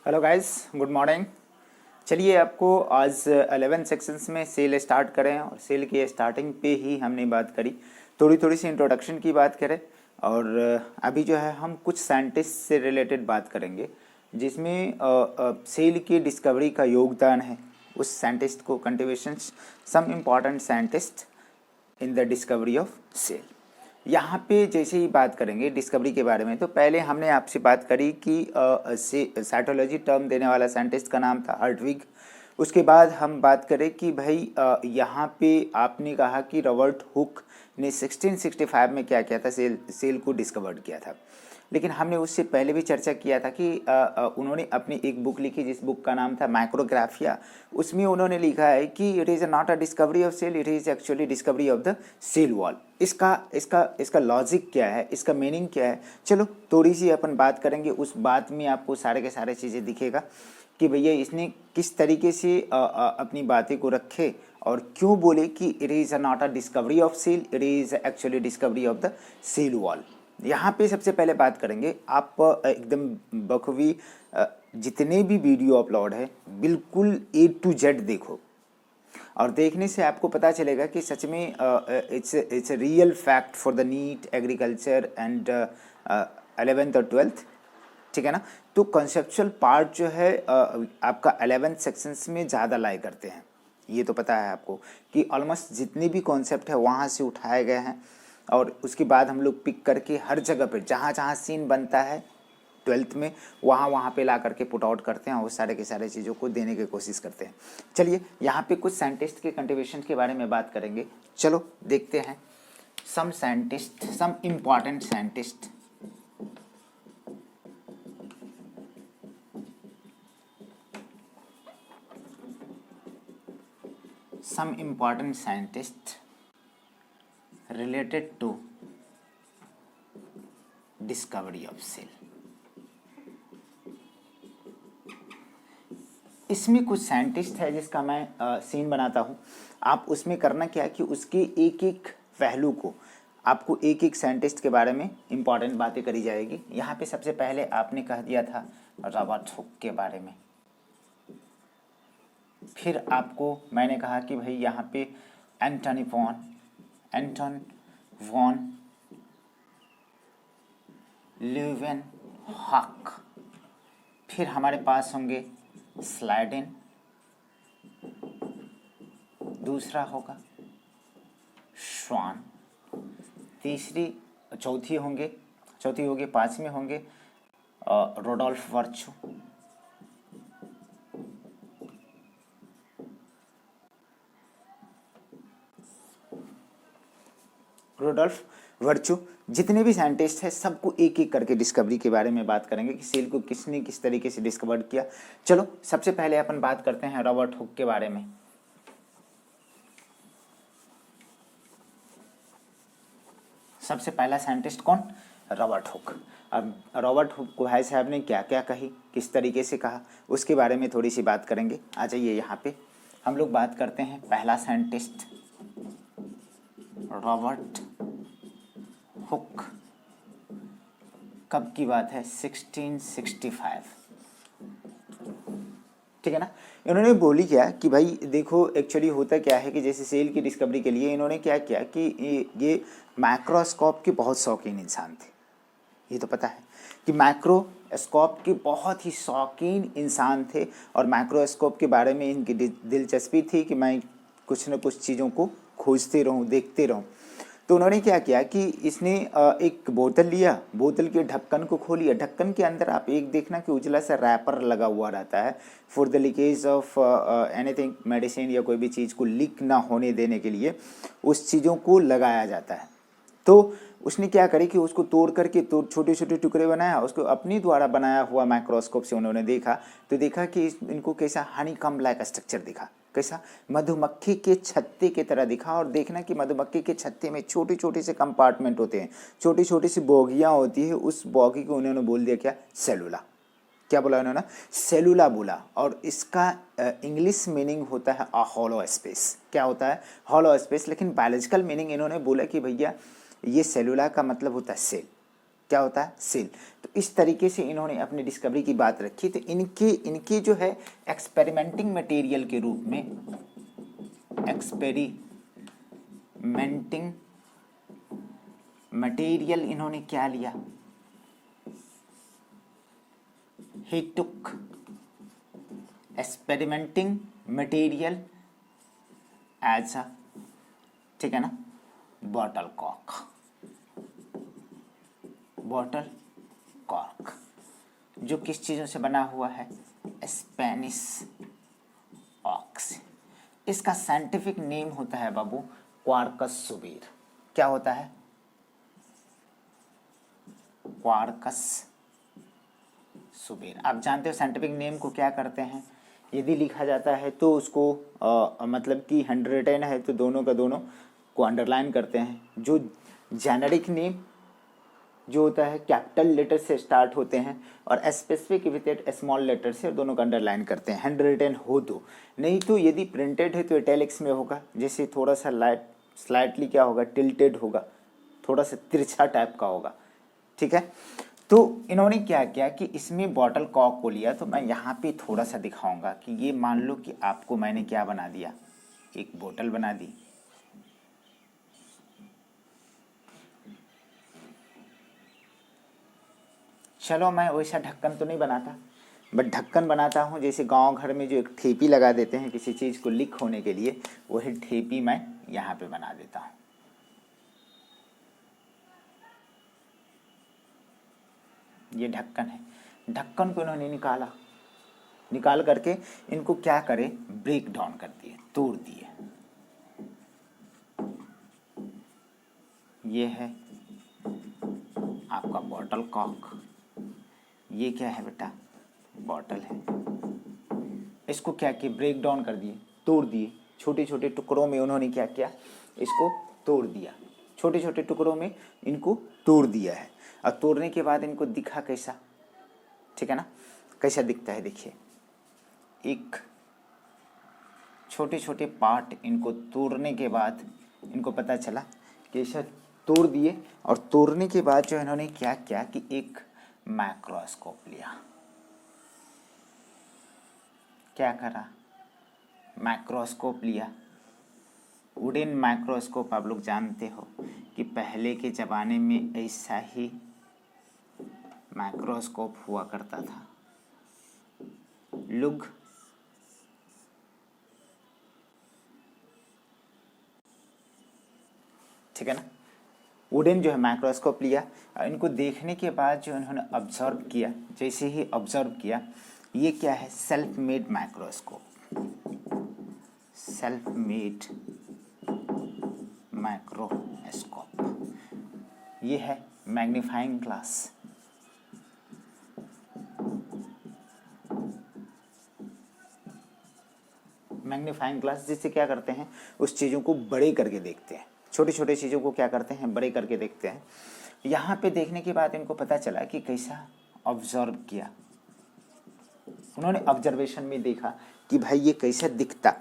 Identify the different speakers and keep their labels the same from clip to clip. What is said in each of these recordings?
Speaker 1: Hello guys, good morning. चलिए आपको आज 11 सेक्शंस में सेल स्टार्ट करें और सेल की स्टार्टिंग पे ही हमने बात करी, थोड़ी सी इंट्रोडक्शन की बात करें और अभी जो है हम कुछ साइंटिस्ट से रिलेटेड बात करेंगे जिसमें सेल की डिस्कवरी का योगदान है। उस साइंटिस्ट को contributions, some important scientist in the discovery of cell. यहाँ पे जैसे ही बात करेंगे डिस्कवरी के बारे में, तो पहले हमने आपसे बात करी कि साइटोलॉजी टर्म देने वाला साइंटिस्ट का नाम था हर्टविग। उसके बाद हम बात करें कि भाई यहाँ पे आपने कहा कि रॉबर्ट हुक ने 1665 में क्या किया था, सेल को डिस्कवर्ड किया था। लेकिन हमने उससे पहले भी चर्चा किया था कि उन्होंने अपनी एक बुक लिखी जिस बुक का नाम था माइक्रोग्राफिया। उसमें उन्होंने लिखा है कि it is not a discovery of cell, it is actually discovery of the cell wall. इसका लॉजिक क्या है, इसका मीनिंग क्या है, चलो थोड़ी सी अपन बात करेंगे। उस बात में आपको सारे के सारे चीज़ें दिखेगा कि भैया इसने किस तरीके से अपनी बातें को रखे और क्यों बोले कि it is not a discovery of cell, it is actually discovery of the cell wall. यहाँ पे सबसे पहले बात करेंगे, आप एकदम बखूबी जितने भी वीडियो अपलोड है बिल्कुल A to Z देखो और देखने से आपको पता चलेगा कि सच में it's real fact for the NEET agriculture and 11th और 12th, ठीक है ना। तो कंसेप्चुअल पार्ट जो है आपका 11th सेक्शंस में ज़्यादा लाई करते हैं, ये तो पता है आपको कि ऑलमोस्ट जितने भी कॉन्सेप्ट है वहाँ से उठाए गए हैं और उसके बाद हम लोग पिक करके हर जगह पे जहाँ जहाँ सीन बनता है 12th में वहाँ पे ला करके पुट आउट करते हैं और सारे के सारे चीज़ों को देने की कोशिश करते हैं। चलिए यहाँ पे कुछ साइंटिस्ट के कंट्रीब्यूशन के बारे में बात करेंगे, चलो देखते हैं। Some scientist, some important scientist. Some important scientists related to discovery of cell। इसमें कुछ साइंटिस्ट है जिसका मैं सीन बनाता हूँ। आप उसमें करना क्या है कि उसके एक एक पहलू को आपको एक एक साइंटिस्ट के बारे में इम्पॉर्टेंट बातें करी जाएगी। यहाँ पे सबसे पहले आपने कह दिया था रॉबर्ट हुक के बारे में, फिर आपको मैंने कहा कि भाई यहाँ पे एंटन वॉन ल्यूवेनहॉक, फिर हमारे पास होंगे स्लाइडेन, दूसरा होगा श्वान, चौथी होगी, पांचवें होंगे रोडोल्फ वर्चू, जितने भी साइंटिस्ट हैं सबको एक एक करके डिस्कवरी के बारे में बात करेंगे कि सेल को किसने किस तरीके से डिस्कवर किया। चलो सबसे पहले अपन बात करते हैं रॉबर्ट हुक के बारे में। सबसे पहला साइंटिस्ट कौन? Robert Hooke. अब रॉबर्ट हुक को भाई साहब ने क्या क्या कही, किस तरीके से कहा, उसके बारे में थोड़ी सी बात करेंगे। आ जाइए यहाँ पे हम लोग बात करते हैं पहला साइंटिस्ट रॉबर्ट हुक। कब की बात है? 1665, ठीक है ना। इन्होंने बोली क्या कि भाई देखो एक्चुअली होता क्या है कि जैसे सेल की डिस्कवरी के लिए इन्होंने क्या किया कि ये माइक्रोस्कोप के बहुत शौकीन इंसान थे। ये तो पता है कि माइक्रोस्कोप के बहुत ही शौकीन इंसान थे और माइक्रोस्कोप के बारे में इनकी दिलचस्पी थी कि मैं कुछ न कुछ चीज़ों को खोजते रहूं, देखते रहूं। तो उन्होंने क्या किया कि इसने एक बोतल लिया, बोतल के ढक्कन को खोलिया, ढक्कन के अंदर आप एक देखना कि उजला सा रैपर लगा हुआ रहता है for the leakage of anything, medicine या कोई भी चीज़ को लीक ना होने देने के लिए उस चीज़ों को लगाया जाता है। तो उसने क्या करी कि उसको तोड़ करके छोटे छोटे टुकड़े बनाया, उसको अपनी द्वारा बनाया हुआ माइक्रोस्कोप से उन्होंने देखा तो देखा कि इनको कैसा हनीकॉम्ब लाइक स्ट्रक्चर दिखा, कैसा मधुमक्खी के छत्ते की तरह दिखा। और देखना कि मधुमक्खी के छत्ते में छोटे छोटे से कंपार्टमेंट होते हैं, छोटी छोटी सी बोगियाँ होती है। उस बोगी को उन्होंने बोल दिया क्या? सेलुला। क्या बोला उन्होंने? सेलुला बोला। और इसका इंग्लिश मीनिंग होता है हॉलो स्पेस। क्या होता है? Hollow space. लेकिन बायोलॉजिकल मीनिंग इन्होंने बोला कि भैया ये सेलुला का मतलब होता है सेल। क्या होता है, सेल। तो इस तरीके से इन्होंने अपनी डिस्कवरी की बात रखी। तो इनके जो है एक्सपेरिमेंटिंग मटेरियल के रूप में, एक्सपेरिमेंटिंग मटेरियल इन्होंने क्या लिया, ही टुक एक्सपेरिमेंटिंग मटेरियल एज अ, ठीक है ना, बॉटल कॉर्क, बॉटल कॉर्क जो किस चीज़ों से बना हुआ है, स्पेनिश ऑक्स। इसका साइंटिफिक नेम होता है बाबू क्वार्कस सुबेर। क्या होता है, क्वार्कस सुबेर। आप जानते हो साइंटिफिक नेम को क्या करते हैं, यदि लिखा जाता है तो उसको मतलब कि 110 है तो दोनों का दोनों को अंडरलाइन करते हैं। जो जेनेरिक नेम जो होता है कैपिटल लेटर से स्टार्ट होते हैं और स्पेसिफिक विथ स्मॉल लेटर से दोनों का अंडरलाइन करते हैं, 110 हो तो। नहीं तो यदि प्रिंटेड है तो इटैलिक्स में होगा, जैसे थोड़ा सा स्लाइटली क्या होगा, टिल्टेड होगा, थोड़ा सा तिरछा टाइप का होगा, ठीक है। तो इन्होंने क्या किया कि इसमें बॉटल कॉर्क को लिया। तो मैं यहाँ पे थोड़ा सा दिखाऊंगा कि ये मान लो कि आपको मैंने क्या बना दिया, एक बोतल बना दी, चलो मैं वैसा ढक्कन तो नहीं बनाता, बट ढक्कन बनाता हूँ जैसे गांव घर में जो एक ठेपी लगा देते हैं किसी चीज़ को लीक होने के लिए, वही ठेपी मैं यहाँ पे बना देता हूँ। ये ढक्कन है, ढक्कन को इन्होंने निकाल करके इनको क्या करे, ब्रेक डाउन कर दिए, तोड़ दिए। ये है आपका बॉटल कॉर्क, ये क्या है बेटा, बॉटल है। इसको क्या किया, ब्रेक डाउन कर दिए, तोड़ दिए, छोटे छोटे टुकड़ों में उन्होंने क्या किया, इसको तोड़ दिया, छोटे छोटे टुकड़ों में इनको तोड़ दिया है। और तोड़ने के बाद इनको दिखा कैसा, ठीक है ना, कैसा दिखता है, देखिए एक छोटे छोटे पार्ट इनको तोड़ने के बाद इनको पता चला कि ऐसा तोड़ दिए। और तोड़ने के बाद जो इन्होंने क्या किया कि एक माइक्रोस्कोप लिया, क्या करा, माइक्रोस्कोप लिया। वुडन माइक्रोस्कोप आप लोग जानते हो कि पहले के ज़माने में ऐसा ही माइक्रोस्कोप हुआ करता था, लुग ठीक है ना। वुडन जो है माइक्रोस्कोप लिया, इनको देखने के बाद जो इन्होंने ऑब्जर्व किया, जैसे ही ऑब्जर्व किया, ये क्या है, self made microscope, self made microscope. ये है मैग्नीफाइंग ग्लास, मैग्नीफाइंग ग्लास जिससे क्या करते हैं, उस चीज़ों को बड़े करके देखते हैं, छोटे छोटे चीज़ों को क्या करते हैं, बड़े करके देखते हैं। यहाँ पे देखने के बाद इनको पता चला कि कैसा ऑब्जर्व किया, उन्होंने ऑब्जर्वेशन में देखा कि भाई ये कैसा दिखता,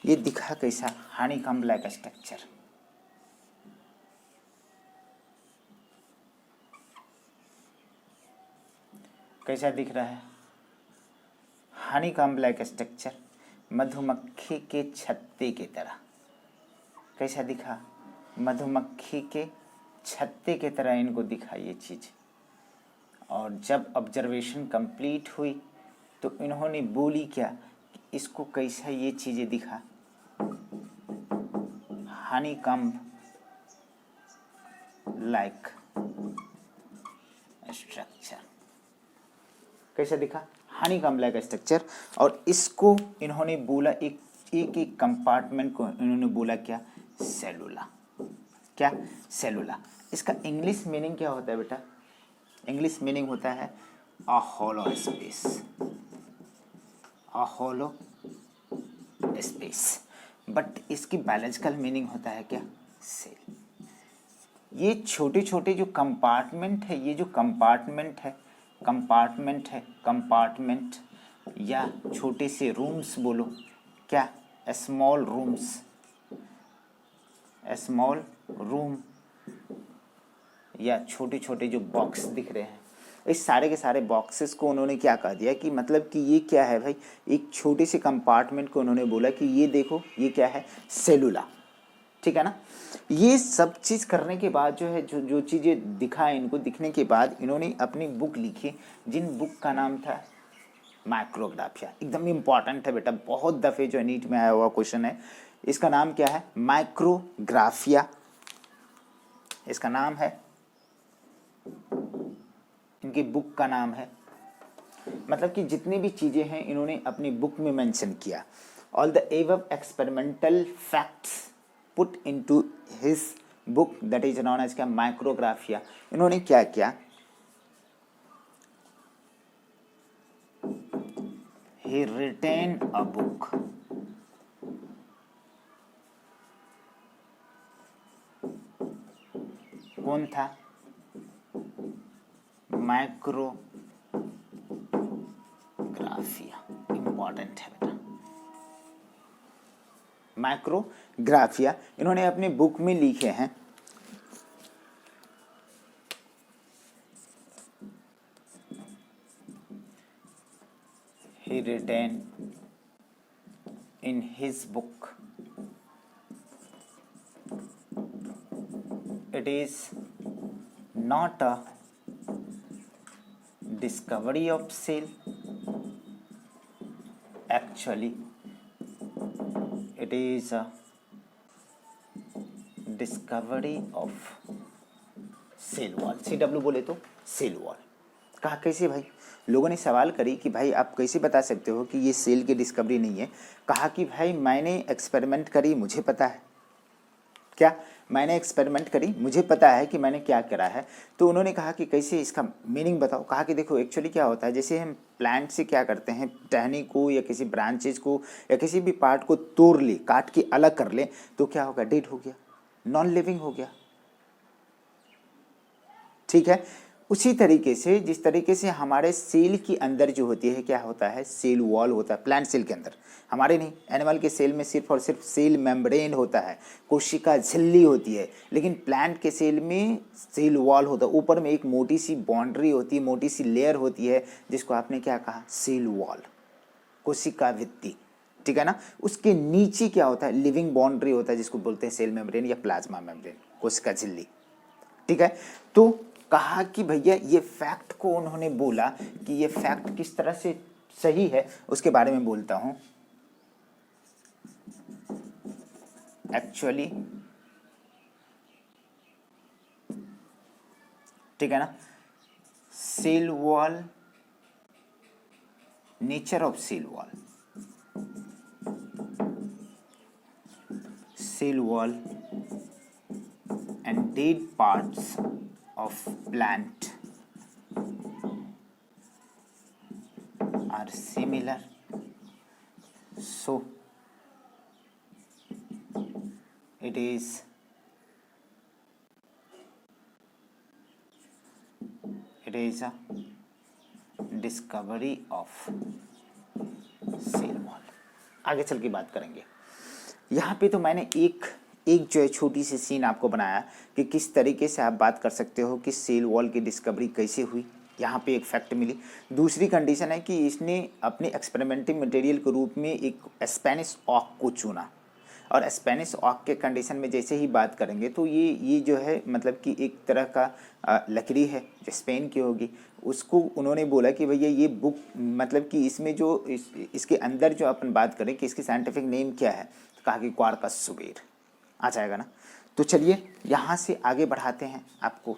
Speaker 1: ये दिखा कैसा, हनीकॉम्ब लाइक स्ट्रक्चर, कैसा दिख रहा है, हनीकॉम्ब लाइक स्ट्रक्चर, मधुमक्खी के छत्ते की तरह। कैसा दिखा, मधुमक्खी के छत्ते की तरह इनको दिखा ये चीज़। और जब ऑब्जर्वेशन कंप्लीट हुई तो इन्होंने बोली क्या कि इसको कैसा ये चीज़ें दिखा, हनीकॉम्ब लाइक स्ट्रक्चर, कैसा दिखा, हनीकॉम्ब लाइक स्ट्रक्चर। और इसको इन्होंने बोला एक एक कंपार्टमेंट को इन्होंने बोला क्या, सेलुला, क्या, सेलुला। इसका इंग्लिश मीनिंग क्या होता है बेटा, इंग्लिश मीनिंग होता है a hollow space, a hollow space, but इसकी बायोलॉजिकल मीनिंग होता है क्या, सेल। ये छोटे छोटे जो कंपार्टमेंट है, ये जो कंपार्टमेंट है, कंपार्टमेंट है, कंपार्टमेंट या छोटे से रूम्स बोलो, क्या, स्मॉल रूम्स, स्मॉल रूम या छोटे छोटे जो बॉक्स दिख रहे हैं, इस सारे के सारे बॉक्सेस को उन्होंने क्या कह दिया कि मतलब कि ये क्या है भाई, एक छोटे से कंपार्टमेंट को उन्होंने बोला कि ये देखो ये क्या है, सेलुला। ठीक है ना। ये सब चीज़ करने के बाद जो है, जो जो चीज़ें दिखा इनको, दिखने के बाद इन्होंने अपनी बुक लिखी, जिन बुक का नाम था माइक्रोग्राफिया। एकदम इम्पॉर्टेंट है बेटा, बहुत दफ़े जो है नीट में आया हुआ क्वेश्चन है। इसका नाम क्या है, माइक्रोग्राफिया। इसका नाम है, इनकी बुक का नाम है, मतलब कि जितनी भी चीज़ें हैं इन्होंने अपनी बुक में मेंशन किया। All the above experimental facts put into his book that is known as क्या, माइक्रोग्राफिया। इन्होंने क्या किया, ही रिटेन अ बुक, कौन था, माइक्रोग्राफिया। इंपॉर्टेंट है बेटा, माइक्रोग्राफिया इन्होंने अपनी बुक में लिखे हैं। he written in his book, it is not a discovery of cell, actually it is a discovery of cell wall. CW बोले तो सेल वॉल। कहा कैसे भाई, लोगों ने सवाल करी कि भाई आप कैसे बता सकते हो कि ये सेल की डिस्कवरी नहीं है। कहा कि भाई मैंने एक्सपेरिमेंट करी, मुझे पता है। क्या, मैंने एक्सपेरिमेंट करी, मुझे पता है कि मैंने क्या करा है। तो उन्होंने कहा कि कैसे, इसका मीनिंग बताओ। कहा कि देखो एक्चुअली क्या होता है, जैसे हम प्लांट से क्या करते हैं, टहनी को या किसी ब्रांचेज को या किसी भी पार्ट को तोड़ ले, काट के अलग कर ले, तो क्या होगा, डेड हो गया, नॉन लिविंग हो गया। ठीक है। उसी तरीके से, जिस तरीके से हमारे सेल के अंदर जो होती है, क्या होता है, सेल वॉल होता है प्लांट सेल के अंदर, हमारे नहीं, एनिमल के सेल में सिर्फ और सिर्फ सेल मेम्ब्रेन होता है, कोशिका झिल्ली होती है। लेकिन प्लांट के सेल में सेल वॉल होता है, ऊपर में एक मोटी सी बाउंड्री होती है, मोटी सी लेयर होती है, जिसको आपने क्या कहा, सेल वॉल, कोशिका भित्ति। ठीक है ना। उसके नीचे क्या होता है, लिविंग बाउंड्री होता है, जिसको बोलते हैं सेल मेम्ब्रेन या प्लाज्मा मेम्ब्रेन, कोशिका झिल्ली। ठीक है। तो कहा कि भैया ये फैक्ट को उन्होंने बोला कि ये फैक्ट किस तरह से सही है, उसके बारे में बोलता हूं। एक्चुअली, ठीक है ना, cell wall, nature of cell wall, cell wall and dead parts of plant are similar, so it is a discovery of cell wall। आगे चल के बात करेंगे। यहाँ पे तो मैंने एक जो है छोटी सी सीन आपको बनाया कि किस तरीके से आप बात कर सकते हो कि सेल वॉल की डिस्कवरी कैसे हुई। यहाँ पे एक फैक्ट मिली। दूसरी कंडीशन है कि इसने अपने एक्सपेरिमेंटल मटेरियल के रूप में एक स्पेनिश ऑक को चुना, और स्पेनिश ऑक के कंडीशन में जैसे ही बात करेंगे तो ये जो है मतलब कि एक तरह का लकड़ी है जो स्पेन की होगी। उसको उन्होंने बोला कि भैया ये बुक मतलब कि इसमें जो इसके अंदर जो अपन बात करें कि इसकी साइंटिफिक नेम क्या है, तो कहा कि क्वार्कस सुबेर आ जाएगा ना। तो चलिए यहाँ से आगे बढ़ाते हैं आपको